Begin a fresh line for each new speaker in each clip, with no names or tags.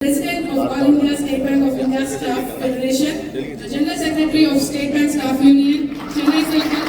President of All India State Bank of India Staff Federation, the General Secretary of State Bank Staff Union, Chennai Circle.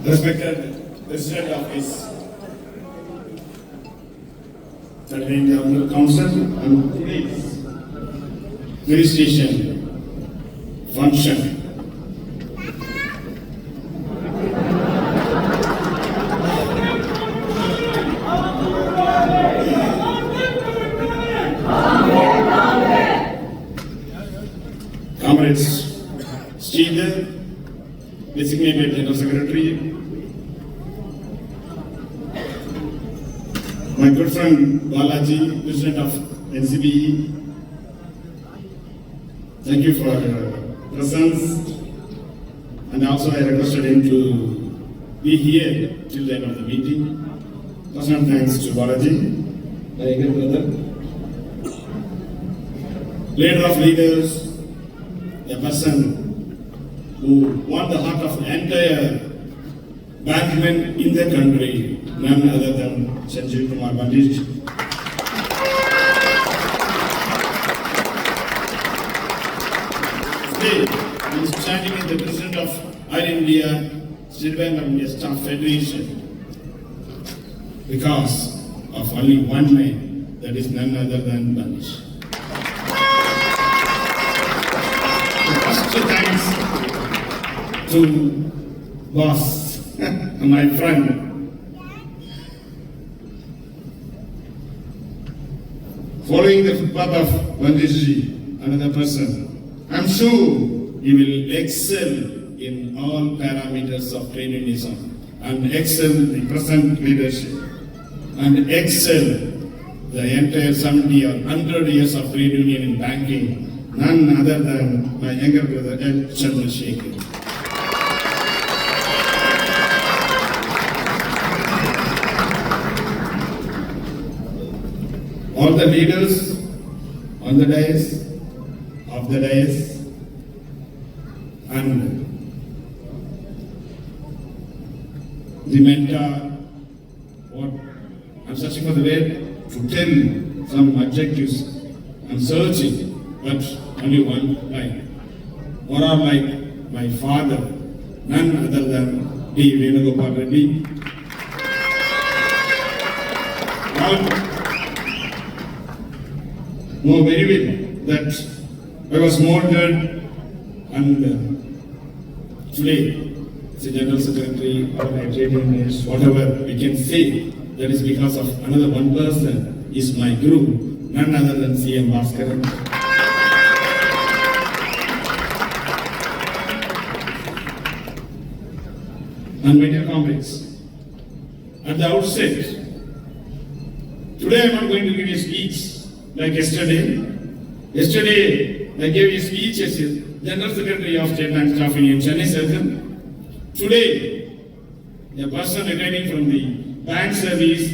Respected President of his Third Indian Council and today's felicitation function. Comrades Sridhar, designated General Secretary, my good friend Balaji, President of NCBE, thank you for your presence, and also I requested him to be here till the end of the meeting. Personal thanks to Balaji, my younger brother, leader of leaders, a person who won the heart of the entire bankmen in the country, none other than Sanjeev Kumar Pandit. Today, I am standing as the President of All India State Bank of India Staff Federation because of only one man, that is none other than Pandit. First thanks to boss, my friend. Following the footpath of Panditji, another person, I am sure he will excel in all parameters of trade unionism and excel the present leadership and excel the entire 70 or 100 years of trade union in banking, none other than my younger brother L. Chandrasekhar. All the leaders on the dais, off the dais, and the mentor, what I'm searching for the word to tell some adjectives. I'm searching, but only one line. Or are like my father, none other than D. Venugopal Reddy. Know very well that I was molded and today as a General Secretary or a trade unionist, whatever we can say, that is because of another one person is my guru, none other than C.M. Bhaskaran. And my dear comrades, at the outset, today I am not going to give a speech like yesterday. Yesterday, I gave a speech as General Secretary of State Bank Staff Union, Chennai Circle. Today, a person retiring from the bank service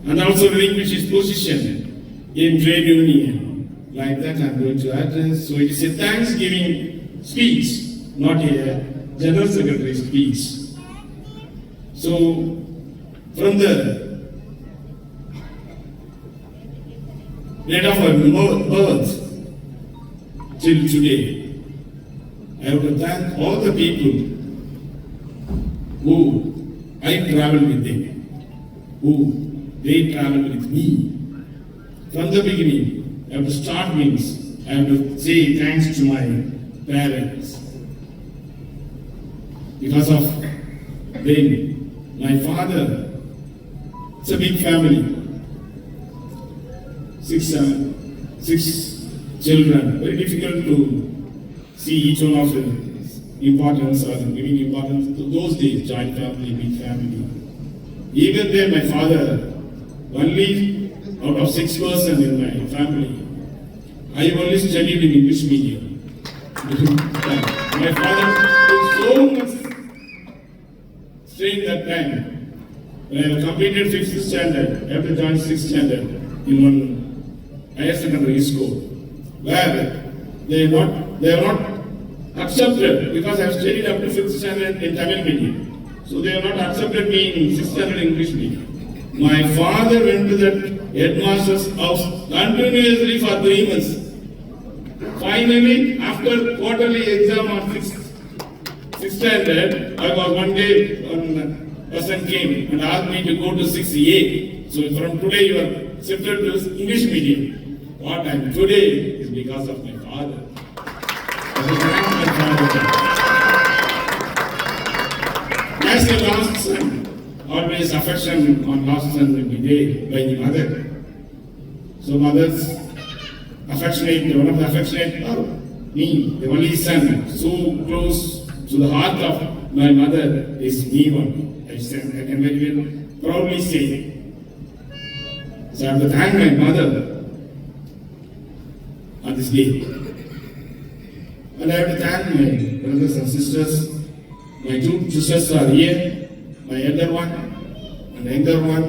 and also relinquish his position in trade union. Like that, I am going to address. So it is a Thanksgiving speech, not a General Secretary speech. So, from the date of our birth till today, I have to thank all the people who I traveled with them, who they traveled with me. From the beginning, I have to start means, I have to say thanks to my parents. Because of them, my father, it's a big family. Six children, very difficult to see each one of them importance or giving importance to those days, joint family, big family. Even then my father only out of 6 persons in my family, I only studied in English medium. My father took so much strain that time. When I completed 5th standard, I have to join 6th standard in one higher secondary school, where they are not accepted because I have studied up to 5th standard in Tamil medium. So they have not accepted me in 6th standard English medium. My father went to that headmaster's house continuously for 3 months. Finally, after quarterly exam on 6th standard, I was one day, one person came and asked me to go to 6A. So from today you are shifted to English medium. What I am today is because of my father. I thank my father. As a last son, always affection on last son will be there by the mother. So mothers affectionate, one of the affectionate are me, the only son, so close to the heart of my mother is me one. I can very well proudly say. So I have to thank my mother on this day. And I have to thank my brothers and sisters. My 2 sisters are here, my elder one and the younger one.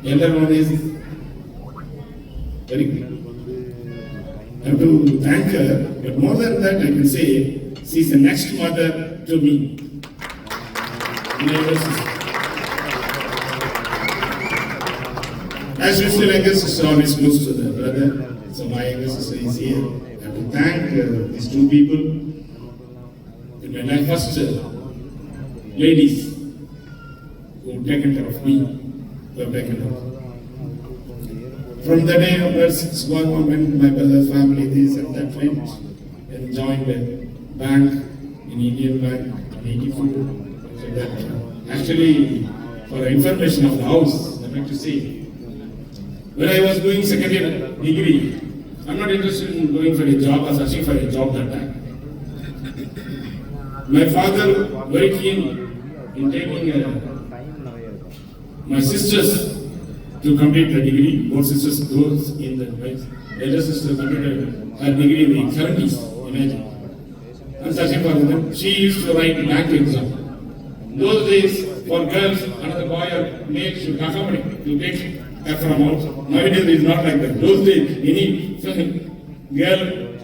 The elder one is very good. I have to thank her, but more than that I can say she is the next mother to me. My elder sister. As usual, younger sister always close to the brother, so my younger sister is here. I have to thank these 2 people. In my life, first ladies who have taken care of me, who have taken care of. From the day onwards, it's going on when my brother's family, this and that went and joined a bank in Indian Bank in 84. So that actually, for information of the house, I'd like to say, when I was doing second year degree, I'm not interested in going for a job or searching for a job that time. My father very keen in taking my sisters to complete the degree. Both sisters goes in the elder sister completed her degree in the 70s, imagine. And searching for them. She used to write bank exam. Those days, for girls, another boy or male should accompany to take from out. Nowadays it is not like that. Those days, any girl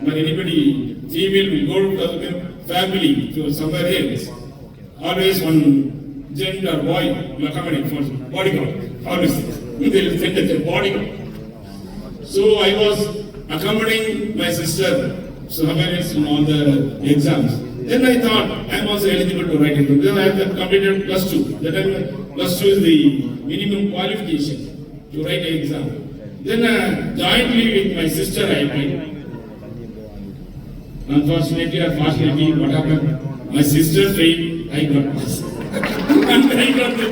or anybody, female will go to the family to somewhere else. Always one gent or boy will accompany for bodyguard. Always they will send as a bodyguard. So I was accompanying my sister somewhere else in all the exams. Then I thought I am also eligible to write it. Then I have completed +2. That time +2 is the minimum qualification to write an exam. Then jointly with my sister I applied. Unfortunately or fortunately, what happened? My sister failed, I got pass. And I got the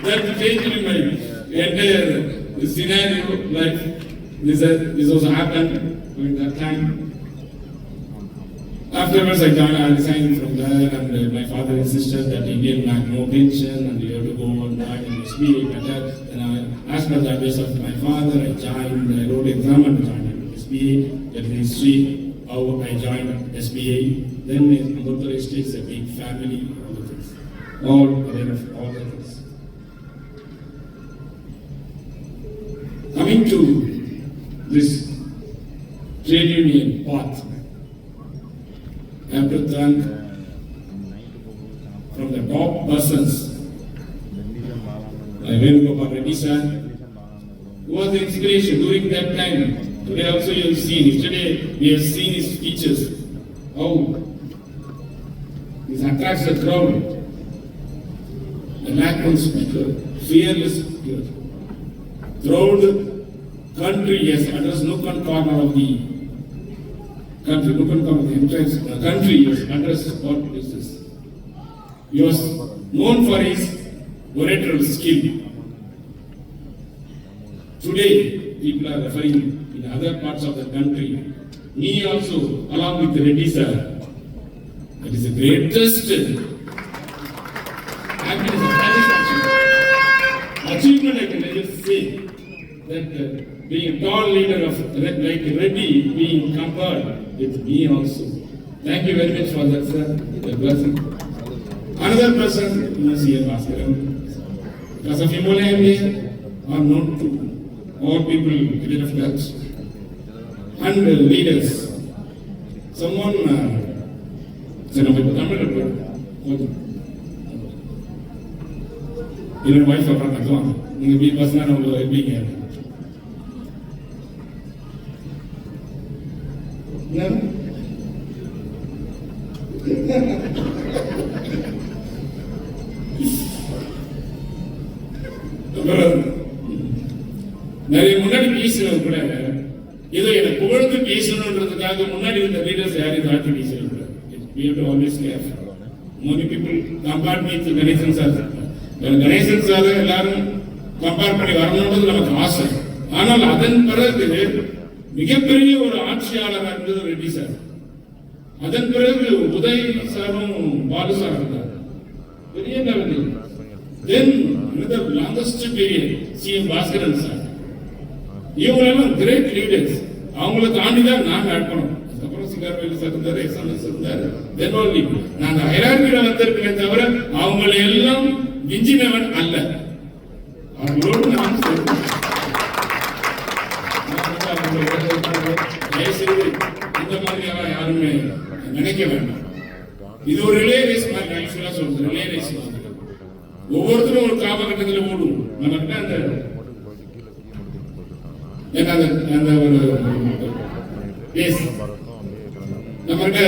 that changed in my entire scenario, life. This also happened during that time. Afterwards, I resigned from there, and my father insisted that Indian Bank no pension, and you have to go and join in SBA better. And as per the advice of my father, I wrote exam and joined in SBA. That is history, how I joined SBA. Then Murtala Estate is a big family, all the things. All aware of all the things. Coming to this trade union path, I have to thank from the top persons, Venugopal Reddy sir, who was the inspiration during that time. Today also you have seen, yesterday we have seen his speeches, how this attracts the crowd. The Macron speaker, fearless speaker. Throughout the country, yes, addressed nook and corner of the country, nook and corner of the entire country, yes, addressed what places. He was known for his oratorial skill. Today, people are referring in other parts of the country. Me also, along with Reddy sir, that is the greatest happiness and satisfaction. achievement I can just say that being a tall leader of like Reddy being compared with me also. Thank you very much for that, sir. The blessing. Another person, C.N. Bhaskaran. Because of him only I am here, or known to all people in of Dutch and leaders. Someone, என்னோட wife அப்புறம் கத்துவாங்க நீங்க இப்படி பசங்க நம்ம எப்படிங்க நிறைய முன்னாடி பேசுறது கூட ஏதோ எனக்கு புகழ்ந்து பேசணுன்றதுக்காக முன்னாடி இருந்த லீடர்ஸ் யாரையும் தாழ்த்தி பேசுறது கூட we have to always care. Many people compare me to Ganesan sir. Ganesan sir எல்லாரும் கம்பேர் பண்ணி வரணுன்றது நமக்கு ஆசை. ஆனால் அதன் பிறகு மிகப்பெரிய ஒரு ஆட்சியாளராக இருந்தது ரெட்டி சார். அதன் பிறகு உதய் சாரும் பாலு சார் இருந்தார் பெரிய லெவலில். Then another longest period C.M. Bhaskaran sir. இவங்களெல்லாம் கிரேட் லீடர்ஸ். அவங்கள தாண்டி தான் நாங்க அனுப்பணும். அதுக்கப்புறம் சிங்காரவேலு சார் இருந்தார், எக்ஸாம்பிள் இருந்தார். தென் ஓன்லி நாங்க ஹைரார்கியில வந்திருக்கிறேன் தவிர அவங்களை எல்லாம் விஞ்சினவன் அல்ல. அவங்களோடு நான் தயவுசெய்து இந்த மாதிரி யாருமே நினைக்க வேண்டாம். இது ஒரு ரிலே ரேஸ் மாதிரி ஆக்சுவலா சொல்றது. ரிலே ரேஸ் ஒவ்வொருத்தரும் ஒரு காலகட்டத்தில் ஓடும். நமக்கு அந்த ஒரு நம்மகிட்ட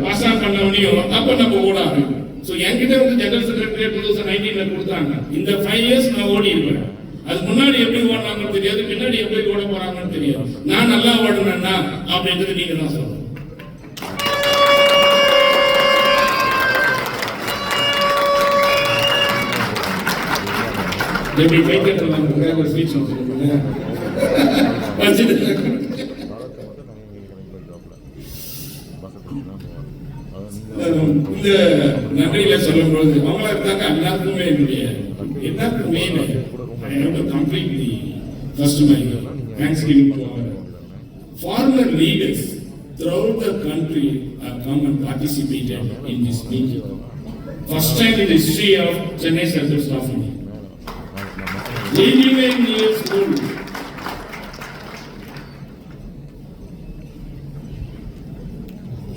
பாஸ் ஆன் பண்ணவனையும் அப்ப நம்ம ஓட ஆரம்பிக்கும். So என்கிட்ட வந்து ஜெனரல் செக்ரட்டரி 2019ல கொடுத்தாங்க. இந்த 5 இயர்ஸ் நான் ஓடி இருப்பேன். அது முன்னாடி எப்படி ஓடுனாங்கன்னு தெரியாது, பின்னாடி எப்படி ஓட போறாங்கன்னு தெரியாது. நான் நல்லா ஓடுனேன்னா அப்படின்றது நீங்க தான் சொல்லணும். எப்படி கைத்தட்டலாம் ஒரு ஸ்பீச் சொல்லுங்க. இந்த நன்றியில சொல்லும் பொழுது அவங்களா இருந்தாங்க. எல்லாருக்குமே எல்லாருக்குமே completely first my thanks giving to our former leaders throughout the country have come and participated in this meeting. First time in the history of Chennai Central Staff Meeting. 89 years old.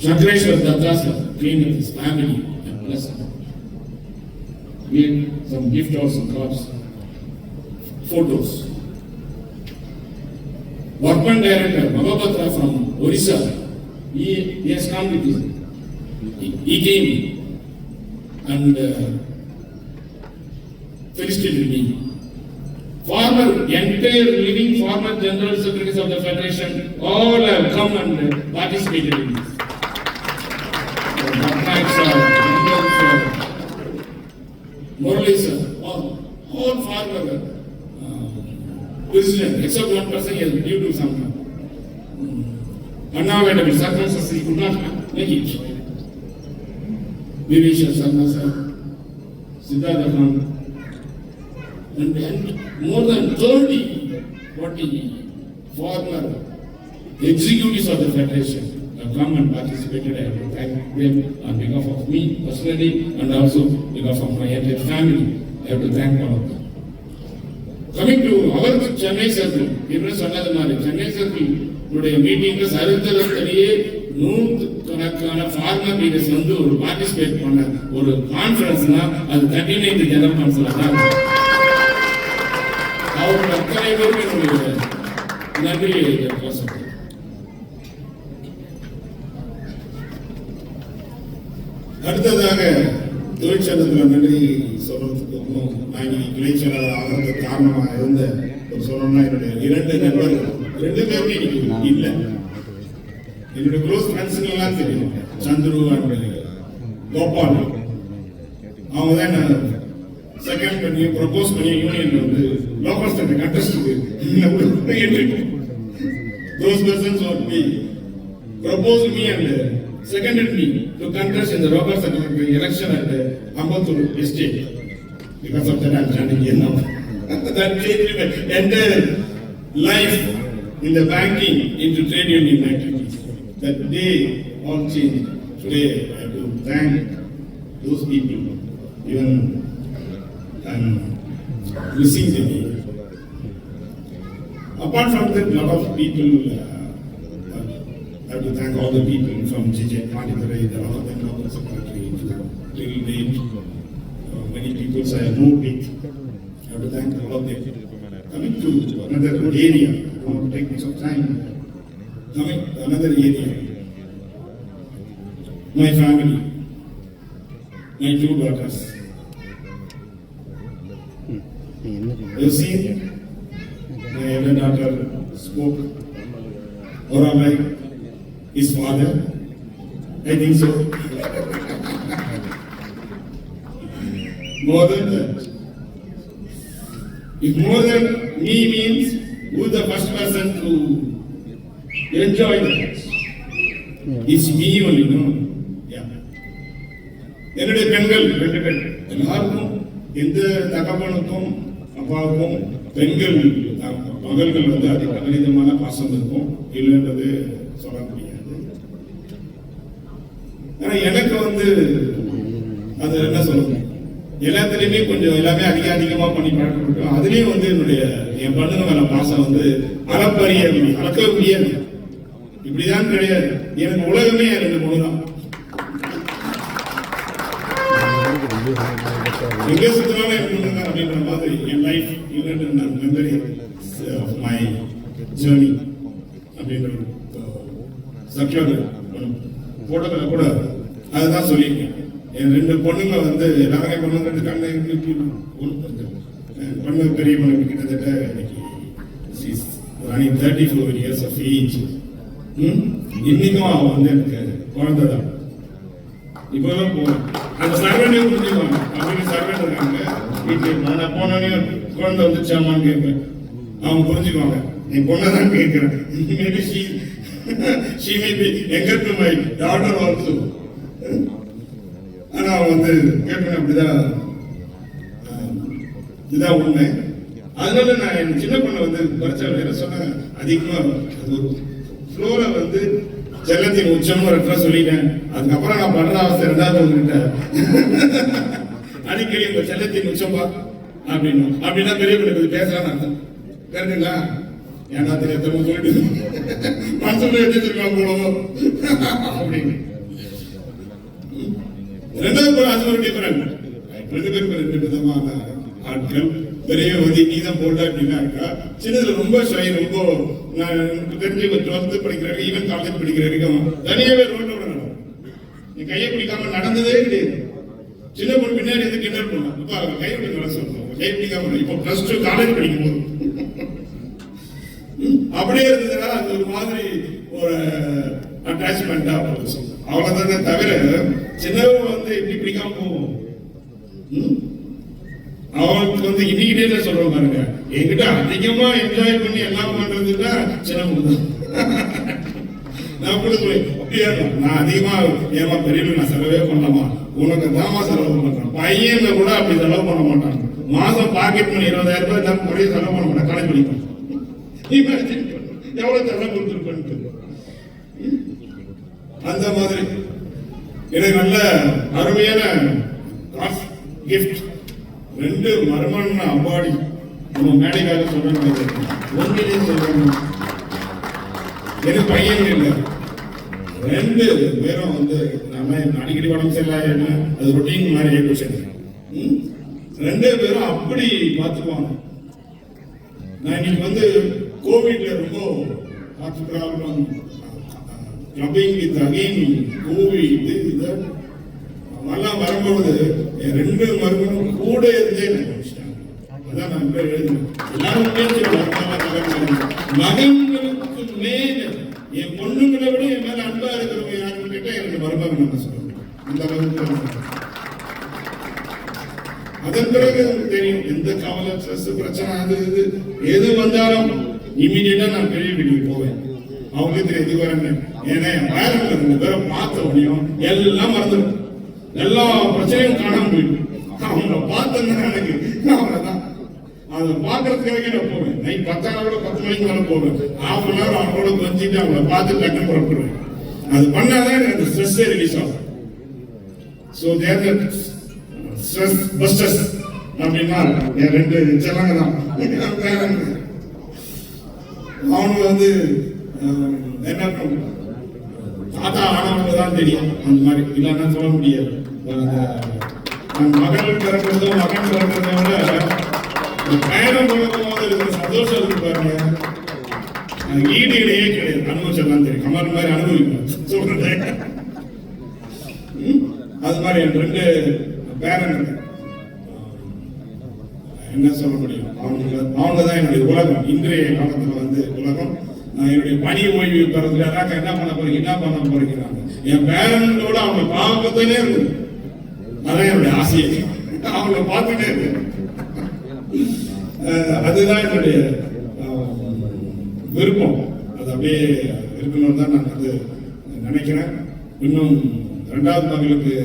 Shankreswar Dattasa came with his family and blessed him. We had some gift or some cards, photos. Workman director Mahapatra from Orissa, he has come with his. He came and felicitated me. Former entire living former general secretaries of the federation all have come and participated in this. Morally sir, all former president except one person is due to some unavoidable circumstances he could not make it. Vivishar Sarma sir, Siddhartha Khan, and more than 40 former executives of the federation have come and participated. I have to thank them on behalf of me personally and also on behalf of my entire family. I have to thank all of them. Coming to our Chennai Circle, even சொன்னது மாதிரி Chennai Circle உடைய மீட்டிங்ல சரித்திரத்திலேயே 100 farmer leaders வந்து ஒரு participate பண்ண ஒரு கான்ஃபரன்ஸ்னா அது 39 general council தான். அவர்கள் அத்தனை பேருக்கு என்னுடைய நன்றியை சொல்றேன். அடுத்ததாக தொழிற்சங்கத்தில் நன்றி சொல்றதுக்கு நான் இளைஞராக ஆகிறதுக்கு காரணமாக இருந்த ஒரு சொல்லணும்னா என்னுடைய 2 நண்பர்கள் 2 பேருமே இன்னைக்கு இல்லை. என்னுடைய க்ளோஸ் ஃப்ரெண்ட்ஸுங்கெல்லாம் தெரியும், சந்துரு அண்ட் கோபால். அவங்க தான் நான் செகண்ட் பண்ணி ப்ரொபோஸ் பண்ணி யூனியன்ல வந்து லோக்கல் செக்ரட்டரி கண்டெஸ்ட்டுக்கு those persons would be proposed me and seconded me to contest in the local secretary election at Ambattur estate. Because of that I am standing here now. That changed my entire life in the banking into trade union activities. That day all changed. Today I have to thank those people. Even I'm missing them. Apart from that, lot of people, I have to thank all the people from JJ Panditharai, the other than local secretary, till date. Many people I have moved with. I have to thank all of them. Coming to another area, I want to take some time. Coming to another area. My family, my 2 daughters. You see, my elder daughter spoke, or like his father. I think so. More than that. If more than me means who the first person to enjoy that? It's me only, no? Yeah. என்னுடைய பெண்கள் 2 பேர் எல்லாருக்கும் எந்த தகப்பனுக்கும் அப்பாவுக்கும் பெண்கள் மகள்கள் வந்து அதிகமான பாசம் இருக்கும் இல்லைன்றது சொல்ல முடியாது. ஆனா எனக்கு வந்து அது என்ன சொல்லுங்க, எல்லாத்துலயுமே கொஞ்சம் எல்லாமே அதிகமா பண்ணி பழக்கப்பட்டோம். அதுலயும் வந்து என் பண்ணுங்க மேல பாசம் வந்து அளக்கவே முடியாது. இப்படிதான் கிடையாது. எனக்கு உலகமே 2 பொண்ணு தான். எங்க சுத்தினாலும் எனக்கு அப்படின்ற மாதிரி என் life memory of my journey அப்படின்ற சக்ஷோட போட்டோல கூட அதுதான் சொல்லியிருக்கேன். என் 2 பொண்ணுங்க வந்து எல்லாருமே பொண்ணுங்க கண்ணு பொண்ணு பெரிய பொண்ணு கிட்டத்தட்ட இன்னைக்கு 34 years of age. இன்னைக்கும் அவன் வந்து எனக்கு குழந்தை தான். இப்பதான் போவேன் அந்த சர்வெண்டே புரிஞ்சுக்குவாங்க. அப்படின்னு சர்வெண்ட் இருக்காங்க வீட்டுக்கு. நான் போனோடனே குழந்தை வந்துச்சாமான்னு கேட்பேன். அவங்க புரிஞ்சுக்குவாங்க என் பொண்ணை தான் கேட்கிறேன். Maybe she may be younger to my daughter also. ஆனா அவன் வந்து கேட்பேன். அப்படிதான் இதுதான் உண்மை. அதனால நான் என் சின்ன பொண்ணை வந்து பரிச்சை வேற சொன்னேன். அதிகமா அது ஒரு ஃப்ளோரை வந்து செல்லத்தின் உச்சம் ஒரு சொல்லிட்டேன். அதுக்கப்புறம் நான் படுற அவസ്ഥை 2வது வந்துகிட்ட அடிக்கடி உங்க செல்லத்தின் உச்சம்பா அப்படின்னா பெரிய பிள்ளை பேசலான்னு அர்த்தம். கரெக்டுங்களா? ஏன்னா தெரியாத சொல்லிட்டு மனசுல எடுத்துருக்காங்க போலோ அப்படின்னு. 2வது அது ஒரு டிஃபரெண்ட். 2 பேருக்கு 2 விதமான ஆட்கள். பெரிய வந்து நீதான் போல்ட அப்படின்னா இருக்கா. சின்னதுல ரொம்ப ஷை, ரொம்ப நான் தெரிஞ்சு 12th படிக்கிற ஈவன் காலேஜ் படிக்கிற வரைக்கும் தனியாவே ரோட்ல விடணும். நீ கையை பிடிக்காம நடந்ததே கிடையாது. சின்ன பொண்ணு பின்னாடி வந்து கிண்டல் பண்ணலாம். அப்பா கை பிடிக்க சொல்லுவோம். கை பிடிக்காம இப்போ +2 காலேஜ் படிக்கும் போது அப்படியே இருந்ததுன்னா அது ஒரு மாதிரி ஒரு அட்டாச்மெண்டா அவ்வளவுதானே தவிர சின்னவங்க வந்து இப்படி பிடிக்காம போவோம். அவங்களுக்கு வந்து இன்னைக்கிட்டே சொல்றோம் பாருங்க, என்கிட்ட அதிகமா என்ஜாய் பண்ணி எல்லாம் பண்றதுன்னா சின்ன பொண்ணு தான். நான் கூட அப்படியே நான் அதிகமா ஏமா பெரியவங்க நான் செலவே பண்ணலாமா, உனக்கு தாமா செலவு பண்றேன். பையன் கூட அப்படி செலவு பண்ண மாட்டாங்க. மாசம் பாக்கெட் பண்ணி 20,000 ரூபாய் தான் முறையே செலவு பண்ண மாட்டேன். காலேஜ் படிப்பேன். எவ்வளவு செலவு கொடுத்துருப்பேன். அந்த மாதிரி எனக்கு நல்ல அருமையான கிஃப்ட் 2 மருமகன் அம்பாடி நம்ம மேடைக்காக சொல்றேன். ஒன்றிலே சொல்றேன். எனக்கு பையன் இல்லை, 2 பேரும் வந்து நம்ம அடிக்கடி உடம்பு சரியில்லை, அது ரொட்டீன் மாதிரி ஆயிடுச்சு. 2 பேரும் அப்படி பார்த்துக்குவாங்க. நான் இன்னைக்கு வந்து கோவிட்ல ரொம்ப hard problem, clubbing with again Covid இது எல்லாம் வரும்போது 2 மருமகனும் கூட இருந்தே நினைச்சிட்டாங்க. அதான் நான் எழுதுனேன். எல்லாரும் மகன்களுக்கு மேல என் பொண்ணுங்களை விட என் மேல அன்பா இருக்கிறவங்க யாருன்னு கேட்டா எனக்கு மருமகன் நான் சொல்லுவேன். அந்த அளவுக்கு அதன் பிறகு எனக்கு தெரியும் எந்த கவலை ஸ்ட்ரெஸ் பிரச்சனை அது இது எது வந்தாலும் இமீடியட்டா நான் பெரிய வீட்டுக்கு போவேன். அவங்களுக்கு தெரியும் இது வரேன்னு. ஏன்னா என் வயலில் 2 பேரை பார்த்த உடனேயும் எல்லாம் மறந்துடும், எல்லா பிரச்சனையும் காணாம போயிடும். அவங்கள பார்த்தேன்னா எனக்கு அவ்வளவுதான். அதை பார்க்கறதுக்காக நான் போவேன். நைட் 10 மணிக்கு மேலே போவேன். ½ மணி நேரம் அவங்களோட கொஞ்சிட்டு அவங்கள பார்த்து டக்குன்னு புறப்படுவேன். அது பண்ணாதான் எனக்கு அந்த ஸ்ட்ரெஸ்ஸே ரிலீஸ் ஆகும். ஸோ தேர் ஸ்ட்ரெஸ் பஸ்டர்ஸ் அப்படின்னா என் 2 செல்லங்க தான். அவனுக்கு வந்து என்ன தாத்தா ஆனவங்க தான் தெரியும். அந்த மாதிரி இல்லைன்னா சொல்ல முடியாது. மகள் பிறக்கிறதோ மகன் பிறக்கிறத விட பயணம் போது இருக்கிற சந்தோஷம் இருக்கு பாருங்க, ஈடு இடையே கிடையாது. அனுபவிச்சதான் தெரியும். கமல் மாதிரி அனுபவிப்பேன் சொல்றேன். அது மாதிரி என் 2 பேரன் என்ன சொல்ல முடியும், அவங்க தான் என்னுடைய உலகம். இன்றைய காலத்துல வந்து உலகம். என்னுடைய பணி ஓய்வு பெறதுல என்ன பண்ண போறீங்க. என் பேரனோட அவங்க பார்க்கத்தே இருக்கு. அதான் என்னுடைய ஆசையை. அவங்கள பார்த்துட்டே இருக்கு. அதுதான் என்னுடைய விருப்பம். அது அப்படியே இருக்கணும்னு தான் நான் வந்து நினைக்கிறேன். இன்னும் 2வது மகளுக்கு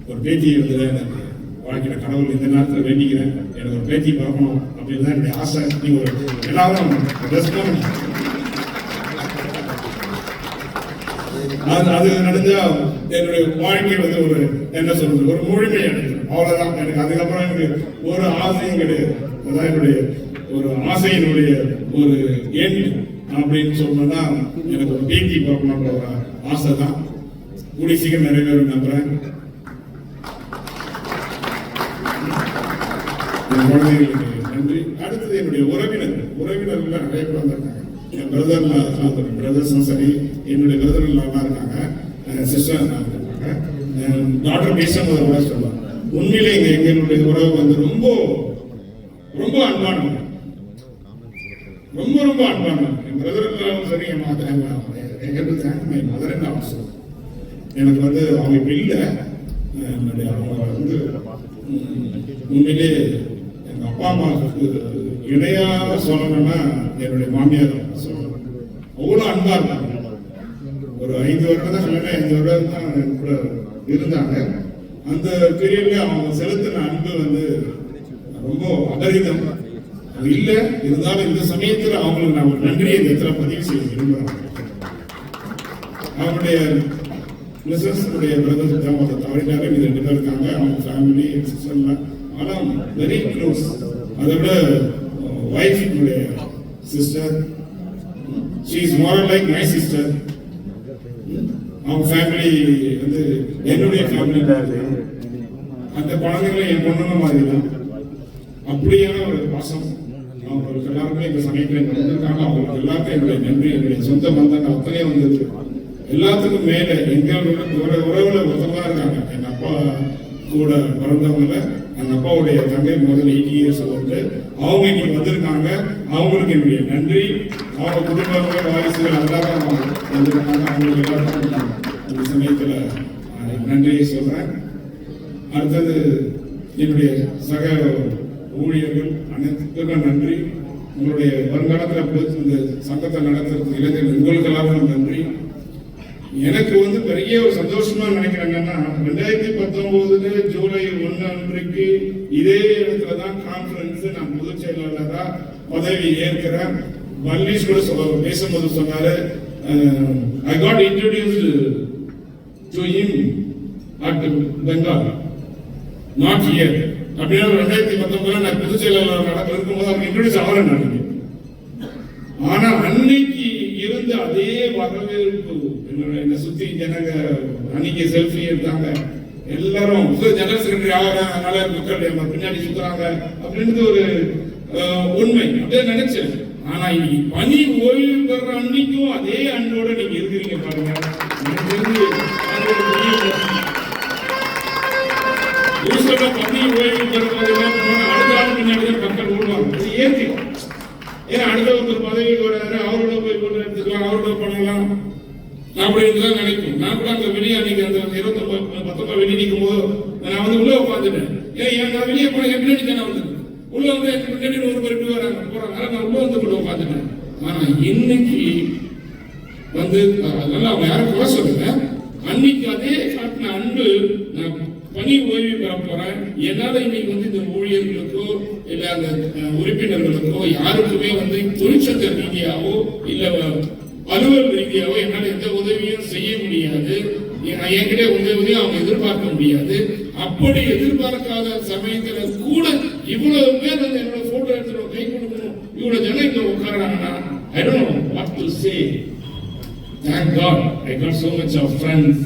ஒரு பேத்தி வந்து எனக்கு வாழ்க்கையில கடவுள் இந்த நேரத்தில் வேண்டிக்கிறேன். எனக்கு ஒரு பேத்தி பார்க்கணும் அப்படின்னு தான் என்னுடைய ஆசை. நீங்க எல்லாரும் அது நடந்தா என்னுடைய வாழ்க்கை வந்து ஒரு என்ன சொல்றது, ஒரு முழுமை அடைக்கும். அவ்வளவுதான். எனக்கு அதுக்கப்புறம் எனக்கு ஒரு ஆசையும் கிடையாது. அதான் என்னுடைய ஒரு ஆசையினுடைய ஒரு எண் அப்படின்னு சொன்னா எனக்கு ஒரு பேத்தி பார்க்கணுன்ற ஒரு ஆசை தான். கூடிய சீக்கிரம் நிறைவேறும் நம்புறேன். குழந்தைகளுக்கு நன்றி. அடுத்தது என்னுடைய உறவினர்கள் நிறைய பேர் வந்திருக்காங்க. என் பிரதர்ஸும் சரி, என்னுடைய பிரதர்லாம் இருக்காங்க, சிஸ்டர் இருக்காங்க. டாக்டர் பேசும்போது கூட சொல்லுவாங்க, உண்மையிலே எங்களுடைய உறவு வந்து ரொம்ப ரொம்ப அன்பானவங்க, ரொம்ப ரொம்ப அன்பானவங்க. என் பிரதர்களும் சரி, என் மதர் என்ன அவசியம். எனக்கு வந்து அவங்க இப்ப இல்லை. என்னுடைய அவங்க வந்து உண்மையிலே எங்க அப்பா அம்மாவுக்கு இணையாக சொல்லணும்னா என்னுடைய மாமியார் சொல்லணும். அவ்வளோ அன்பா இருந்தாங்க. ஒரு 5 வருடம் தான் சொல்லணும், 5 வருடம் தான் கூட இருந்தாங்க. அந்த பீரியட்ல அவங்க செலுத்தின அன்பு வந்து ரொம்ப அபரிதம். அது இல்லை இருந்தாலும் இந்த சமயத்தில் அவங்களுக்கு நான் ஒரு நன்றியை இந்த இடத்துல பதிவு செய்ய விரும்புகிறேன். அவங்களுடைய மிஸ்ஸஸ்னுடைய பிரதர்ஸ் தான் அதை தவறினாங்க. இது 2 பேர் இருக்காங்க. அவங்க ஃபேமிலி சிஸ்டர்லாம் ஆனால் வெரி க்ளோஸ். அதை விட ஒய்ஃபுடைய sister, she is more like my sister. அவங்க ஃபேமிலி வந்து என்னுடைய ஃபேமிலி. அந்த குழந்தைகளை என் பொண்ணுங்க மாதிரி தான். அப்படியான ஒரு பாசம் அவங்களுக்கு எல்லாருமே இந்த சமயத்தில் வந்திருக்காங்க. அவங்களுக்கு எல்லாருக்கும் என்னுடைய நன்றி. என்னுடைய சொந்த பந்தங்கள் அத்தனையே வந்திருக்கு. எல்லாத்துக்கும் மேல எங்களோட உறவுல மொத்தமா இருக்காங்க. எங்க அப்பா கூட பிறந்தவங்கள எங்க அப்பாவுடைய தங்கை முதல் 8 இயர்ஸ் வந்து அவங்க இன்னைக்கு வந்திருக்காங்க. அவங்களுக்கு என்னுடைய நன்றி. அவங்க குடும்பங்கள் வாரிசுகள் எல்லாரும் வந்திருக்காங்க. அவங்களுக்கு எல்லாருக்கும் இந்த சமயத்துல நன்றியை சொல்றேன். அடுத்தது என்னுடைய சக ஊழியர்கள் அனைத்துக்கும் நன்றி. உங்களுடைய வருங்காலத்தில் இந்த சங்கத்தை நடத்துறது இளைஞர்கள் உங்களுக்கு எல்லாருக்கும் நன்றி. எனக்கு வந்து பெரிய ஒரு சந்தோஷமா நினைக்கிறேன்னா 2019 ஜூலை 1 அன்றைக்கு இதே இடத்துலதான் கான்ஃபரன்ஸ் நான் பொதுச் செயலாளரா பதவி ஏற்கிறேன். மல்லீஷ் கூட பேசும்போது சொன்னாரு, I got introduced to him at Bengal, not here. அப்படின்னா 2019 நான் பொதுச் செயலாளர் இருக்கும்போது அவங்க இன்ட்ரோடியூஸ் ஆகிறேன் நான். ஆனா அன்னைக்கு இருந்த அதே வரவேற்பு என்னை சுத்தி ஜனங்க அன்னைக்கு செல்ஃபி எடுத்தாங்க. எல்லாரும் ஜெனரல் செக்ரட்டரி ஆகிறேன், அதனால மக்கள் பின்னாடி சுத்துறாங்க அப்படின்றது ஒரு உண்மை. அப்படியே நினைச்சேன். ஆனா இன்னைக்கு பணி ஓய்வு பெற அன்னைக்கும் அதே அன்போட நீங்க இருக்கிறீங்க பாருங்க. பணி ஓய்வு பெறுவது அடுத்த ஆள் பின்னாடி மக்கள் ஓடுவாங்க. ஏற்றி ஏன்னா அடுத்த ஒருத்தர் பதவிக்கு வராரு, அவரோட போய் கொண்டு எடுத்துக்கலாம், அவரோட பண்ணலாம் அப்படின்னு தான் நினைக்கும். நான் கூட அங்க வெளியே அன்னைக்கு அந்த 19 வெளியே நிற்கும் போது நான் வந்து உள்ள உட்காந்துட்டேன். ஏன் நான் வெளியே போன என் பின்னாடி தானே வந்து உள்ள வந்து எனக்கு பின்னாடி ஒரு பேர் எப்படி போறாங்க, நான் உள்ள வந்து கூட உட்காந்துட்டேன். ஆனா இன்னைக்கு வந்து அதனால அவங்க யாரும் குறை சொல்லுங்க. அன்னைக்கு அதே காட்டின அன்பு நான் பணி ஓய்வு பெற போறேன். என்னால இன்னைக்கு வந்து இந்த ஊழியர்களுக்கோ இல்ல அந்த உறுப்பினர்களுக்கோ யாருக்குமே வந்து தொழிற்சங்க ரீதியாவோ இல்ல அலுவல் ரீதியாவோ என்னால் எந்த உதவியும் செய்ய முடியாது. என்கிட்ட உதவியும் அவங்க எதிர்பார்க்க முடியாது. அப்படி எதிர்பார்க்காத சமயத்துல கூட இவ்வளவு பேர் வந்து என்னோட போட்டோ எடுத்து கை கொடுக்கணும், இவ்வளவு ஜனம் இங்க உட்கார்றாங்கன்னா I don't know what to say. Thank God I got so much of friends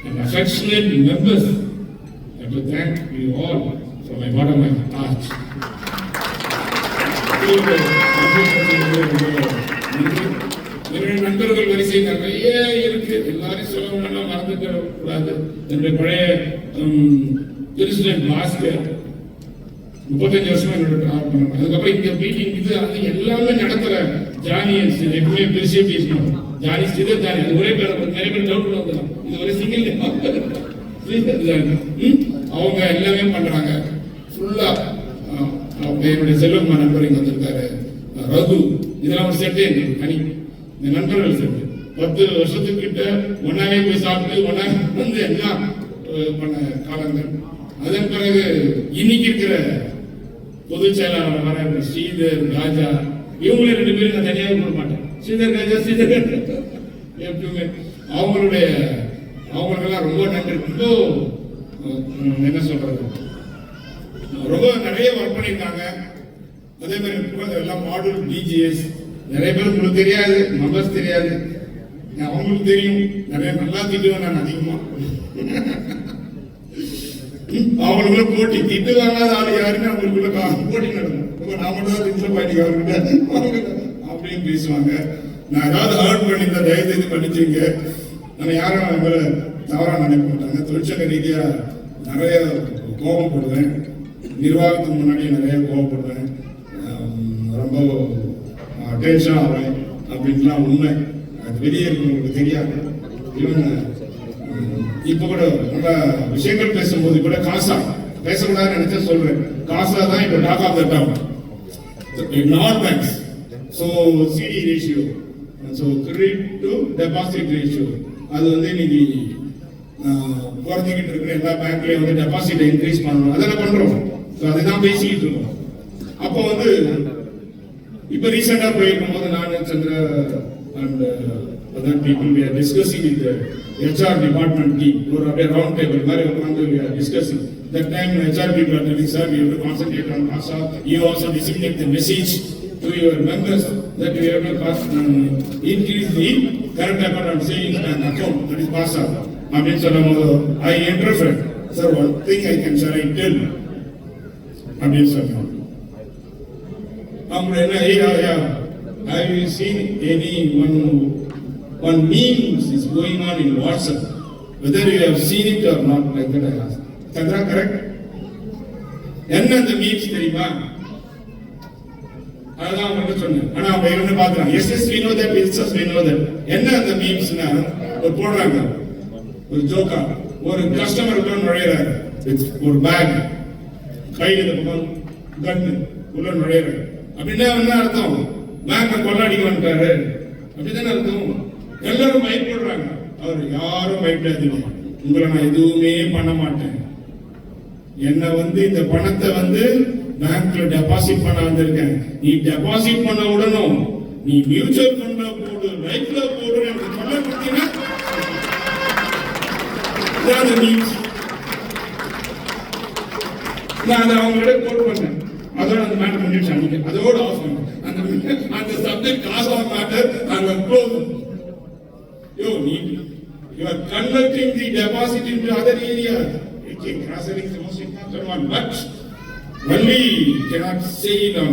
and affectionate members. I have to thank you all from my bottom of my heart. என்னுடைய நண்பர்கள் வரிசை நிறைய இருக்கு. எல்லாரும் சொல்லணும்னா மறந்துக்க கூடாது. என்னுடைய பழைய பிரசிடென்ட் பாஸ்கர் 35 வருஷமா என்னோட டிராவல் பண்ணாங்க. அதுக்கப்புறம் இந்த மீட்டிங் இது அது எல்லாமே நடத்துற ஜானியன்ஸ் எப்பவுமே பெருசே பேசணும். ஜானி ஸ்ரீதர் ஜானி அது ஒரே பேர் நிறைய பேர் டவுட் வந்துடும். இது ஒரு சிங்கிள் அவங்க எல்லாமே பண்றாங்க ஃபுல்லா. என்னுடைய செல்வகுமார் நண்பர் இங்க வந்திருக்காரு, ரகு, இதெல்லாம் ஒரு செட்டு தனி இந்த நண்பர்கள் செட்டு 10 வருஷத்துக்கிட்ட ஒன்னாவே போய் சாப்பிட்டு ஒன்னாவே வந்து எல்லாம் பண்ண காலங்கள். அதன் பிறகு இன்னைக்கு இருக்கிற பொதுச் செயலாளர் வர ஸ்ரீதர் ராஜா, இவங்களே 2 பேரும் நான் தனியாக போட மாட்டேன். ஸ்ரீதர் ராஜா ஸ்ரீதர் எப்பவுமே அவங்களுக்கெல்லாம் ரொம்ப நன்றி. ரொம்ப என்ன சொல்றது, ரொம்ப நிறைய ஒர்க் பண்ணியிருக்காங்க. அதே மாதிரி எல்லாம் மாடல் டிஜிஎஸ் நிறைய பேர் உங்களுக்கு தெரியாது, மெம்பர்ஸ் தெரியாது, அவங்களுக்கு தெரியும். நிறைய நல்லா திட்டுவேன் நான் அதிகமா. அவங்களுக்குள்ள போட்டி, திட்டு வாங்காத ஆள் யாருன்னு அவங்களுக்குள்ள போட்டி நடக்கும். நான் மட்டும் தான் திட்டு பாட்டி அவர்கிட்ட அப்படின்னு பேசுவாங்க. நான் ஏதாவது ஹர்ட் பண்ணியிருந்தா தயவு செய்து பண்ணிச்சுங்க. நான் யாரும் அவங்கள தவறா நினைக்க மாட்டாங்க. தொழிற்சங்க ரீதியா நிறைய கோபப்படுவேன், நிர்வாகத்துக்கு முன்னாடி நிறைய கோபப்படுவேன், ரொம்ப டென்ஷன் ஆவேன் அப்படின்லாம் உண்மை. அது வெளியே இருக்கிறவங்களுக்கு தெரியாது. இவங்க இப்ப கூட நம்ம விஷயங்கள் பேசும்போது கூட காசா பேசக்கூடாதுன்னு நினைச்சா சொல்றேன். காசா தான் இப்ப talk of the town in all banks. So CD ratio, so credit to deposit ratio அது வந்து இன்னைக்கு குறைஞ்சிக்கிட்டு இருக்கிற எல்லா பேங்க்லயும் வந்து டெபாசிட் இன்க்ரீஸ் பண்ணணும். அதெல்லாம் பண்றோம். அதுதான் பேசிக்கிட்டு இருக்கோம். அப்போ வந்து இப்ப ரீசெண்டா போயிருக்கும் போது நான் சந்திர and other people we are discussing with the HR department team or a round table where we are discussing. That time HR people are telling, sir, we have to concentrate on CASA. You also disseminate the message to your members that we have to increase the current account and savings bank account, that is CASA. அப்படின்னு சொல்லும்போது I interfere. Sir, one thing I can share, I tell அப்படின்னு சொன்னாங்க. அவங்க என்ன have you seen any one memes is going on in WhatsApp, whether you have seen it or not, like that I asked. Chandra, correct? என்ன அந்த memes தெரியுமா? அதான் அவங்க சொன்னேன். ஆனா அவங்க என்ன பாக்குறாங்க, yes we know that, yes we know that. என்ன அந்த memes-னா போடுறாங்க ஒரு ஜோக்கா, ஒரு கஸ்டமர் உள்ள நுழையறாரு, ஒரு பேக் கையில கன்னு உள்ள நுழையறாரு. அப்படின்னா என்ன அர்த்தம்? பேங்க கொள்ளாடிக்க வந்துட்டாரு அப்படிதானே அர்த்தம். எல்லாரும் பயப்படுறாங்க. அவர் யாரும் பயப்படாதீங்க, உங்களை நான் எதுவுமே பண்ண மாட்டேன். என்ன வந்து இந்த பணத்தை வந்து பேங்க்ல டெபாசிட் பண்ண வந்திருக்கேன். நீ டெபாசிட் பண்ண உடனும் நீ மியூச்சுவல் ஃபண்ட்ல போடு, லைஃப்ல போடு எனக்கு சொல்ல கொடுத்தீங்கன்னா நான் அதை அவங்களோட கோட் பண்ணேன். அதோட அந்த மேட்டர் பண்ணிடுச்சு அன்னைக்கு. அதோட ஆஃப் பண்ணேன். அந்த சப்ஜெக்ட் காசு ஆஃப் மேட்டர் அங்க close. You are converting the deposit into other areas. Cross-selling is the most important one, but only cannot say it on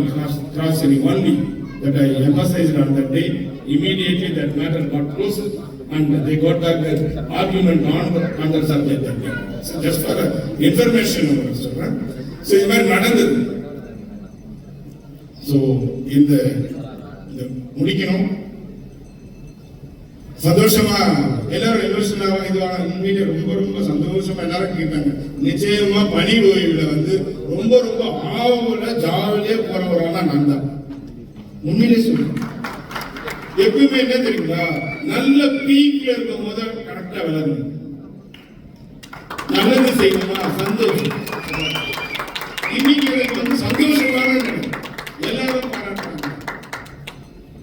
cross-selling only. That I emphasized on that day. Immediately that matter got closed and they got back the argument on the subject. So just for information, so இது மாதிரி நடந்தது. So இந்த முடிக்கணும். சந்தோஷமா எல்லாரும் எமோஷனலா இதுவாக உண்மையிலே ரொம்ப ரொம்ப சந்தோஷமா எல்லாரும் கேட்டாங்க. நிச்சயமா பணி ஓய்வுல வந்து ரொம்ப ரொம்ப ஆவல ஜாலியா போறவரானா நான் தான். உண்மையிலே சொல்றேன். எப்பவுமே என்ன தெரியுங்களா, நல்ல பீக்ல இருக்கும் போது கரெக்டா விளங்கணும். நல்லது செய்யணுமா சந்தோஷம். இன்னைக்கு எனக்கு வந்து சந்தோஷமான நிலை. எல்லாரும் பாராட்டுறாங்க,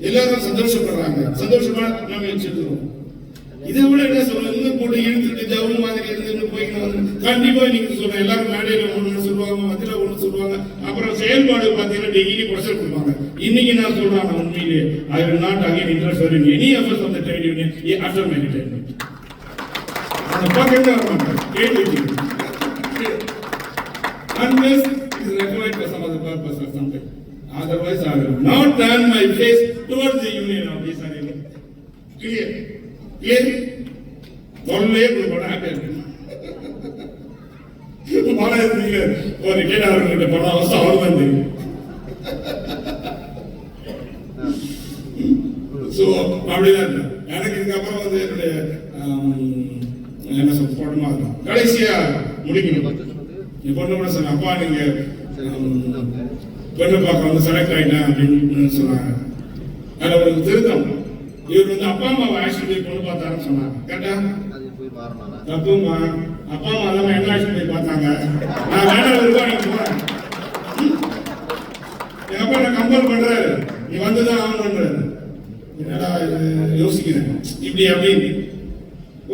எல்லாரும் சந்தோஷமா நம்ம வச்சிருக்கிறோம். இதை விட என்ன சொல்ல, இன்னும் போட்டு இழுத்துட்டு ஜவு மாதிரி இருந்து போய்க்கணும். கண்டிப்பா நீங்க சொல்ற எல்லாரும் மேடையில ஒண்ணு சொல்லுவாங்க, மத்தியில ஒண்ணு சொல்லுவாங்க, அப்புறம் செயல்பாடு பார்த்தீங்கன்னா டெய்லி ப்ரெஷர் கொடுப்பாங்க. இன்னைக்கு நான் சொல்றேன், உண்மையிலே I will not again interest in any efforts of the trade union after my retirement. அந்த பக்கம் வர மாட்டேன், கேட்டு unless it is required for some other purpose or something. Otherwise, I will not turn my face towards the union of this anymore. Clear? Clear? Only good happy. மாணவர்களுக்கு ஒரு கேட்டாளர்கிட்ட போன அவஸ்தை அவர் வந்து ஸோ அப்படிதான் எனக்கு இதுக்கப்புறம் வந்து என்னுடைய என்ன சொல்ல போடமா இருக்கும். கடைசியா முடிக்கணும். என் பொண்ணு கூட சொன்ன, அப்பா நீங்க பெண்ணு பார்க்க வந்து செலக்ட் ஆயிட்டேன் அப்படின்னு சொன்னாங்க. அதுல ஒரு திருத்தம், இவர் வந்து அப்பா அம்மாவை ஆக்சுவலி போய் பொண்ணு பார்த்தாருன்னு சொன்னாங்க. கேட்டா தப்புமா, அப்பா அம்மா எல்லாம் என்ன ஆக்சுவலி போய் பார்த்தாங்க, நான் வேணா வருவா நீங்க போறேன். எங்க அப்பா நான் கம்பேர் பண்றாரு, நீ வந்துதான் ஆகணுன்றாரு. என்னடா யோசிக்கிறேன் இப்படி அப்படின்னு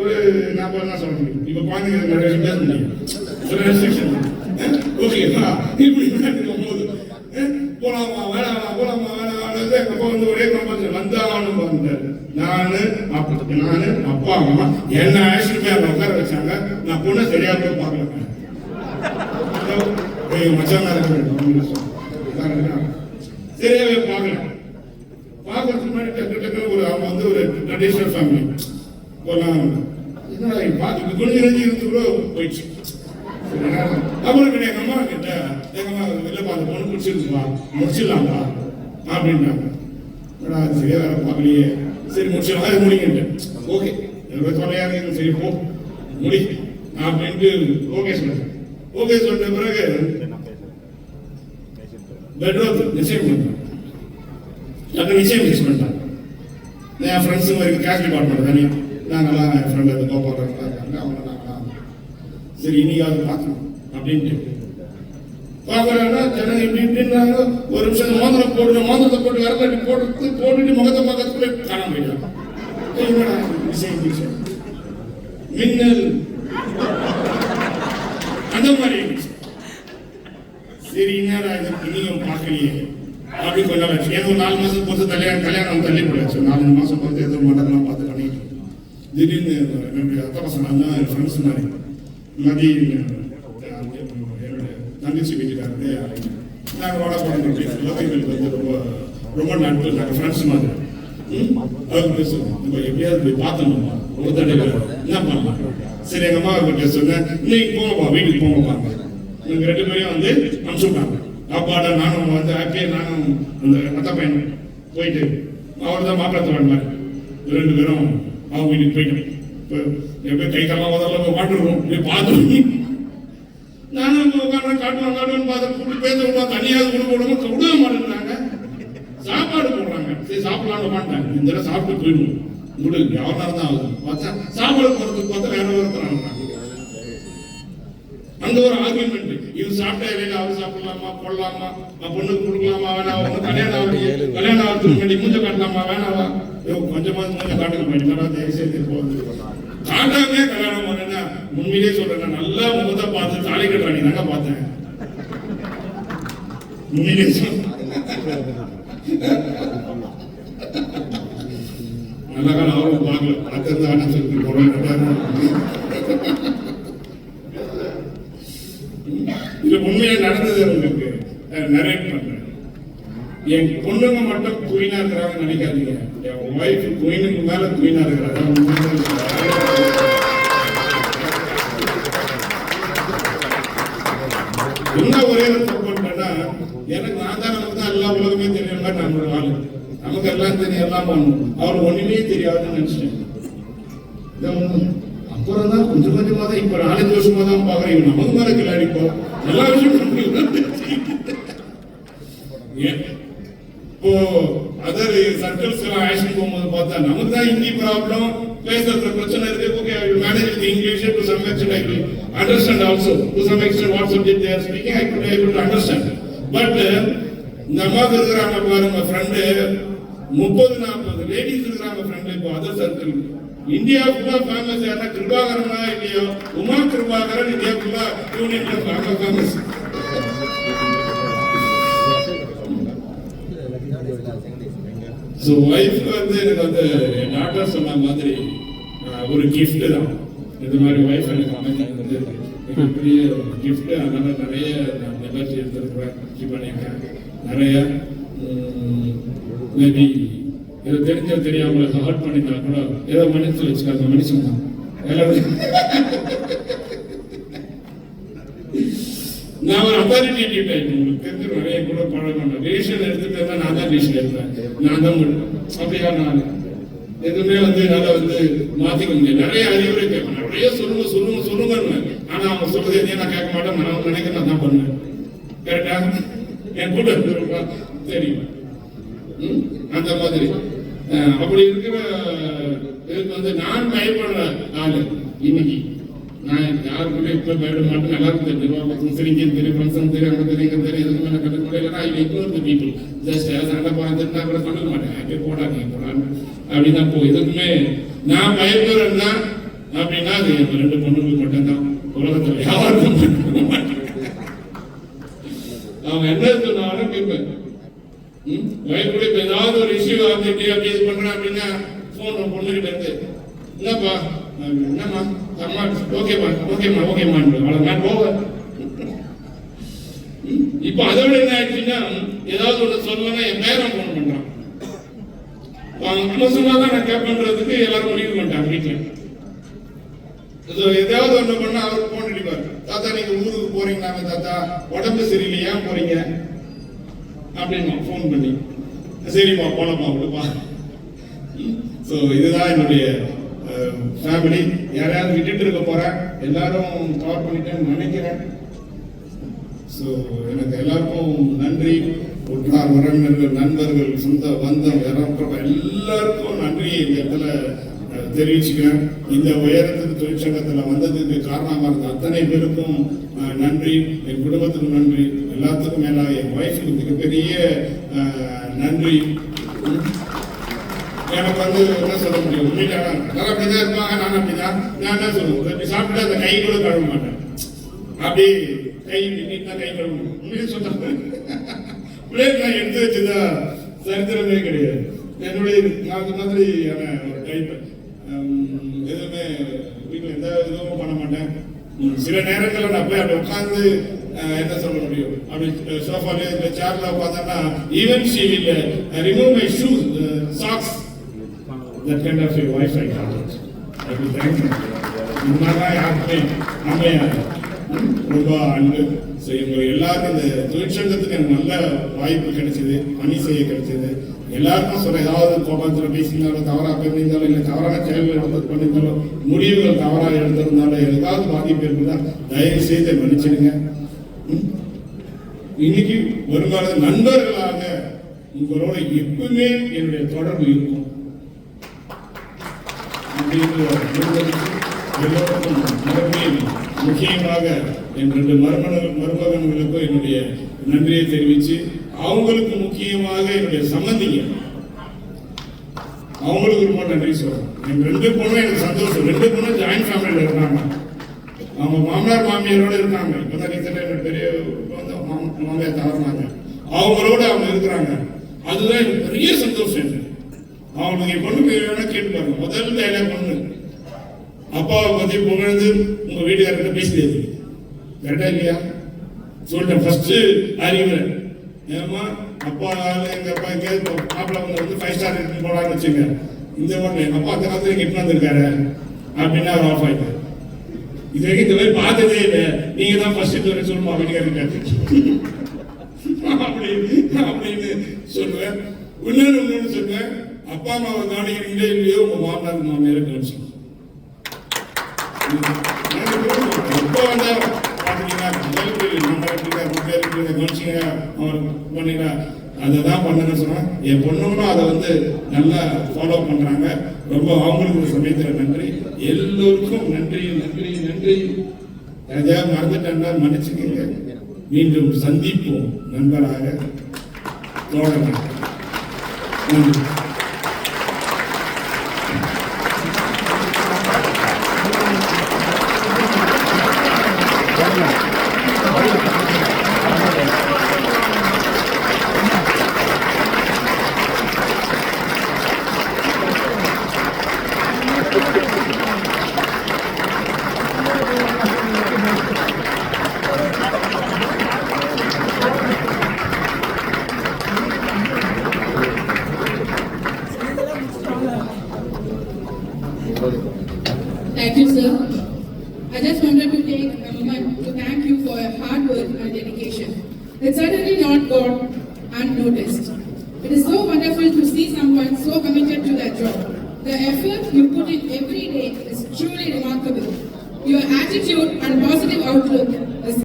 ஒரு 40 தான் சொல்ல முடியும். இப்ப குழந்தைங்க நிறைய பேச முடியும். ஓகேங்களா, இப்படி போது போலாமா வேணாமா போலாமா வேணாம். எங்க அப்பா வந்து ஒரே கம்பல்சரி வந்தாங்கன்னு வந்தாரு. நானு அப்பா அம்மா என்ன ஆக்சுவலி போய் அவங்க உட்கார வச்சாங்க. நான் பொண்ணை சரியா போய் பார்க்கல. மச்சான் சரியாவே பார்க்கல. பார்க்கறதுக்கு முன்னாடி டக்கு ஒரு அவங்க வந்து ஒரு ட்ரெடிஷனல் ஃபேமிலி போலாம். பார்த்து கொஞ்சம் நெஞ்சு இருந்து கூட போயிடுச்சு. அப்புறம் எங்க அம்மா கிட்ட, எங்க அம்மா இல்லப்பா அந்த பொண்ணு முடிச்சிருக்குப்பா, முடிச்சிடலாம்ப்பா அப்படின்ட்டாங்க. சரியா வேற பார்க்கலையே, சரி முடிச்சிடலாம், அது முடிக்கிட்டேன். ஓகே எனக்கு தொலையா இருக்கு, சரி போ முடி அப்படின்ட்டு ஓகே சொல்றேன். ஓகே சொல்ற பிறகு பெட்ரோல் நிச்சயம் பண்றேன். அங்கே நிச்சயம் ஃபிக்ஸ் பண்ணிட்டாங்க. என் ஃப்ரெண்ட்ஸுங்க இருக்கு, கேஷ் டிபார்ட்மெண்ட் தனியாக நாங்கள்லாம் என் ஃப்ரெண்ட் அது கோபால் இருக்காங்க, அவங்க நாங்களாம் சரி இன்னைக்காவது பார்க்கணும் அப்படின்ட்டு பார்க்குறாங்கன்னா ஜனங்க இப்படி இப்படின்னாங்க. ஒரு நிமிஷம் மோதிரம் மோதிரத்தை போட்டு விரலாட்டி போட்டுட்டு முகத்தை பார்க்கறதுக்குள்ளே காணாம போயிட்டாங்க. விஷயம் மின்னல் அந்த மாதிரி சரி என்னடா இது நீங்க பார்க்கலையே அப்படி கொஞ்ச நாள் ஏதோ 4 மாசம் பொறுத்து கல்யாணம் தள்ளி போயாச்சு. 4 மாசம் பொறுத்து ஏதோ மண்டலம் பார்த்து பண்ணிட்டு திடீர்னு என்னுடைய அத்தை பசங்க என் ஃப்ரெண்ட்ஸ் மாதிரி மதி என்னுடைய தங்கச்சி வீட்டுக்காரரு நாங்கள் வாடகை போனோம். வந்து ரொம்ப நட்பு, நாங்கள் ஃப்ரெண்ட்ஸ் மாதிரி. அவங்க பேசுவோம், நம்ம எப்படியாவது போய் பார்த்தோம்மா ஒரு தடவை என்ன பண்ணலாம். சரி எங்கள் அம்மா கிட்ட சொன்னேன், இன்னைக்கு போங்கப்பா வீட்டுக்கு போங்கப்பா. எங்கள் 2 பேரையும் வந்து அனுப்பிச்சு விட்டாங்க. அப்பாட நானும் வந்து ஹாப்பியா நானும் அந்த அத்தை பையன் போயிட்டு அவர் தான் மாப்பிள்ளை வேண்டாரு. 2 பேரும் அவங்க வீட்டுக்கு போயிட்டோம். இப்போ எப்படியும் கை காலம் முதல்ல மாட்டுருவோம் இப்படி பார்த்துருவோம். நானும் காட்டுன்னு பார்த்து கூப்பிட்டு பேச விடுவோம், தனியாவது கொடுக்க விடவே மாட்டேங்கிறாங்க. சாப்பாடு போடுறாங்க, சரி சாப்பிடலான்னு மாட்டேன். இந்த தடவை சாப்பிட்டு போயிடுவோம் உங்களுக்கு எவ்வளோ நேரம் தான் ஆகுது பார்த்தா சாப்பாடு போகிறதுக்கு பார்த்தா வேற ஒருத்தராங்க. அந்த ஒரு ஆர்குமெண்ட், இது சாப்பிட்டா இல்லையா அவர் சாப்பிடலாமா போடலாமா, பொண்ணுக்கு கொடுக்கலாமா வேணாவா, கல்யாணம் ஆகிறதுக்கு முன்னாடி மூஞ்ச காட்டலாமா வேணாவா, கொஞ்சமா மூஞ்ச காட்டுக்க மாட்டேன் தயவுசெய்து போகுது காட்டாமே கல்யாணம் பண்ணா. உண்மையிலே சொல்றேன், நல்லா முகத்தை பார்த்து தாலி கட்டுறாங்க தாங்க பார்த்தேன். உண்மையிலே நல்ல காலம் அவரும் பார்க்கல, பார்க்கறது ஆனா சொல்லி போடுறாங்க. இது உண்மையா நடந்தது உங்களுக்கு நரேட் பண்றேன். என் பொண்ணுங்க மட்டும் குயினா இருக்கிறாங்கன்னு நினைக்காதீங்க, என் ஒய்ஃப் குயினுக்கு மேல குயினா இருக்கிறாங்க. என்ன ஒரே ஒரு சப்போர்ட் பண்ணா, எனக்கு நான் தான் நமக்கு தான் எல்லா உலகமே தெரியுற மாதிரி நம்மளோட ஆளு, நமக்கு எல்லாம் தெரியும் எல்லாம் பண்ணணும், அவர் ஒண்ணுமே தெரியாதுன்னு நினைச்சிட்டேன். அப்புறம் தான் கொஞ்சம் கொஞ்சமா தான் இப்ப 4 வருஷமா தான் பாக்குறேன் நமக்கு மேல கிளாடிப்போ எல்லா விஷயமும். இப்போ அதர் சர்க்கிள்ஸ் எல்லாம் ஆக்ஷன் போகும்போது பார்த்தா நமக்கு தான் ஹிந்தி ப்ராப்ளம், பேசுறது பிரச்சனை இருக்கு. Okay, I will manage with English to some extent. I will understand also to some extent what subject they are speaking. I could able to understand. But இந்த அம்மாவுக்கு இருக்கிறாங்க பாருங்க ஃப்ரெண்டு 30-40 லேடிஸ் இருக்கிறாங்க ஃப்ரெண்டு. இப்போ other circle India ஃபுல்லா famous. யாரா கிருபாகரனா இல்லையோ, Uma Kirubakaran India ஃபுல்லா யூனியன்ல ஃபேமஸ். ஸோ ஒய்ஃப் வந்து எனக்கு வந்து என் டாக்டர் சொன்ன மாதிரி ஒரு கிஃப்ட் தான். இந்த மாதிரி ஒய்ஃப் எனக்கு அமைஞ்சது பெரிய கிஃப்ட். அதனால நிறைய நிகழ்ச்சி எடுத்துருக்குறேன், பண்ணியிருக்கேன் நிறைய. மேபி ஏதோ தெரிஞ்ச தெரியாம ஹர்ட் பண்ணியிருந்தா கூட ஏதோ மனசில் வச்சுக்காங்க, மனுஷன் தான் எல்லாரும். நான் ஒரு அத்தாரிட்டேட்டிவ் டைப், உங்களுக்கு தெரிஞ்ச நிறைய கூட பழக்கம். டிசிஷன் எடுத்துட்டு தான் நான் தான் டிசிஷன் எடுப்பேன், நான் தான் அப்படியா. நான் எதுவுமே வந்து என்னால் வந்து மாற்றிக்க முடியாது. நிறைய அறிவுரை கேட்பேன், நிறைய சொல்லுங்க சொல்லுங்க சொல்லுங்கன்னு. ஆனால் அவங்க சொல்றது எதையும் நான் கேட்க மாட்டேன். நான் நினைக்கிறேன் நான் தான் பண்ணுவேன். கரெக்டா? என் கூட தெரியும் அந்த மாதிரி. அப்படி இருக்கிற இதுக்கு வந்து நான் பயப்படுற ஆளு. இன்னைக்கு நான் யாருக்குமே இப்போ பயப்பட மாட்டேன். எல்லாருக்கும் தெரியும், சரிங்க தெரியும், ஃப்ரெண்ட்ஸும் தெரியும், அங்கே தெரியும், இங்கே தெரியும். எதுவுமே நான் கற்றுக்க முடியல. ஐ இக்னோர் தி பீப்புள். ஜஸ்ட் சண்டை போகிறதுனா கூட சொல்ல மாட்டேன். அப்படியே போடாதீங்க போடான்னு அப்படிதான் போ. எதுக்குமே நான் பயப்படுறேன்னா அப்படின்னா அது என் 2 பொண்ணுங்களுக்கு மட்டும்தான். உலகத்தில் யாருக்கும் பயப்பட மாட்டேன். அவங்க என்ன சொன்னாலும் கேட்பேன். பயப்பட இப்போ ஏதாவது ஒரு இஷ்யூ ஆகிட்டு அப்படி இது பண்ணுறேன் அப்படின்னா ஃபோன் பொண்ணுகிட்ட இருந்து என்னப்பா என்னம்மா அம்மா ஓகேம்மா ஓகேம்மா ஓகேம்மான்னு அவ்வளோ நான் போவேன். இப்போ அதை விட என்ன ஆயிடுச்சுன்னா ஏதாவது ஒன்று சொல்லணும்னா என் பேரன் ஃபோன் பண்ணுறான். அவங்க சொன்னாதான் நான் கேட்பேன்றதுக்கு எல்லாரும் முடிவு பண்ணிட்டாங்க வீட்டில். ஏதாவது ஒன்று பண்ணா அவர் ஃபோன் அடிப்பார். தாத்தா நீங்க ஊருக்கு போறீங்களாங்க, தாத்தா உடம்பு சரியில்லையா போறீங்க அப்படின்னு ஃபோன் பண்ணி, சரிம்மா போனப்பா விடுப்பா. ஸோ இதுதான் என்னுடைய ஃபேமிலி. யாரையாவது விட்டுட்டு இருக்க போறேன், எல்லாரும் கவர் பண்ணிட்டேன்னு நினைக்கிறேன். ஸோ எனக்கு எல்லாருக்கும் நன்றி. உற்றார் உறவினர்கள், நண்பர்கள், சொந்த பந்தம், எல்லாருக்கும் நன்றியை இந்த இடத்துல தெரிவிச்சுக்கிறேன். இந்த உயரத்துக்கு தொழிற்சங்கத்தில் வந்ததுக்கு காரணமாக இருந்த அத்தனை பேருக்கும் நன்றி. என் குடும்பத்துக்கு நன்றி. எல்லாத்துக்கும் மேலாக என் ஒய்ஃபுக்கு மிகப்பெரிய நன்றி. எனக்கு வந்து என்ன சொல்ல முடியும், உண்மையில எல்லாரும் அப்படிதான் இருப்பாங்க, நான் அப்படிதான். நான் என்ன சொல்லுவேன், இப்படி சாப்பிட்டு அந்த கை கூட கழுவ மாட்டேன். அப்படி கை நீட்டா கை கழுவணும். உண்மையிலே சொல்றேன், பிளேட் நான் எடுத்து வச்சுதான் சரித்திரமே கிடையாது. என்னுடைய அந்த மாதிரியான ஒரு டைப். எதுவுமே வீட்டில் எந்த இதுவும் பண்ண மாட்டேன். சில நேரங்களில் நான் போய் அப்படி உட்காந்து என்ன சொல்ல முடியும், அப்படி சோஃபால இல்லை சேர்ல உட்காந்தேன்னா even she will remove my shoes socks. That kind of a wife I got it. I will thank you. இன்னாதான் யாருமே அமையாது. ரொம்ப அன்பு. ஸோ இவங்க எல்லாருக்கும் இந்த தொழிற்சங்கத்துக்கு எனக்கு நல்ல வாய்ப்பு கிடைச்சது, பணி செய்ய கிடைச்சது. எல்லாருக்கும் சொல்ல, ஏதாவது கோபத்தில் பேசியிருந்தாலும், தவறாக பேசியிருந்தாலும், இல்லை தவறான செயல்கள் எடுத்து பண்ணியிருந்தாலும், முடிவுகள் தவறாக எடுத்திருந்தாலும், ஏதாவது பாதிப்பு இருந்தால் தயவு செய்து மன்னிச்சிடுங்க. இன்னைக்கு வருங்கால நண்பர்களாக உங்களோட எப்பவுமே என்னுடைய தொடர்பு இருக்கும். முக்கியமாக என் 2 மருமகன்களுக்கும் என்னுடைய நன்றியை தெரிவித்து, அவங்களுக்கு முக்கியமாக என்னுடைய சம்பந்திங்க, அவங்களுக்கு ரொம்ப நன்றி சொல்றேன். என் 2 பொண்ணும் எனக்கு சந்தோஷம். 2 பொண்ணும் ஜாயிண்ட் ஃபேமிலியில் இருக்காங்க. அவங்க மாமனார் மாமியாரோட இருக்காங்க. இப்பதான் ரீசெண்டாக என்னோட பெரிய மாமியார் தவறினாங்க, அவங்களோட அவங்க இருக்கிறாங்க. அதுதான் எனக்கு பெரிய சந்தோஷம். அவங்களுக்கு என் பொண்ணு வேணா கேட்டு பாருங்க. முதல் வேலை பொண்ணு அப்பாவை பத்தி புகழ்ந்து உங்க வீட்டுக்காரர்கிட்ட பேசியது கரெக்டா இல்லையா சொல்லிட்டேன். ஃபர்ஸ்ட் அறிவுரை, ஏமா அப்பா எங்க அப்பா எங்கேயாவது மாப்பிள்ள வந்து 5 ஸ்டார் எடுத்து போலான்னு வச்சுங்க, இந்த ஒன்று எங்க அப்பா அந்த காலத்துல எட்டு வந்திருக்காரு அப்படின்னா அவர் ஆஃப் ஆயிட்டார். இது வரைக்கும் இந்த மாதிரி பார்த்ததே இல்லை, நீங்க தான் ஃபர்ஸ்ட் இது சொல்லுமா வீட்டுக்காரர்கிட்ட அப்படின்னு சொல்லுவேன். இன்னொன்னு சொல்லுவேன், அப்பா அம்மாவை கவனிக்கிறீங்களே இல்லையோ உங்க மாமனார் மாமியாரை கவனிச்சு அப்பா வந்தா பாத்தீங்கன்னா கவனிச்சிங்க அவர் பண்ணீங்கன்னா அதை தான் பண்ணணும்னு சொன்னா என் பொண்ணுங்களும் அதை வந்து நல்லா ஃபாலோ பண்றாங்க. ரொம்ப அவங்களுக்கு சமயத்தில் நன்றி, எல்லோருக்கும் நன்றி நன்றி நன்றி. எதையாவது மறந்துட்டேன்னா மன்னிச்சுக்கங்க. மீண்டும் சந்திப்போம் நண்பராக, தோழராக. நன்றி.
Thank you, sir. I just wanted to take a moment to thank you for your hard work and dedication. It's certainly not gone unnoticed. It is so wonderful to see someone so committed to their job. The effort you put in every day is truly remarkable. Your attitude and positive outlook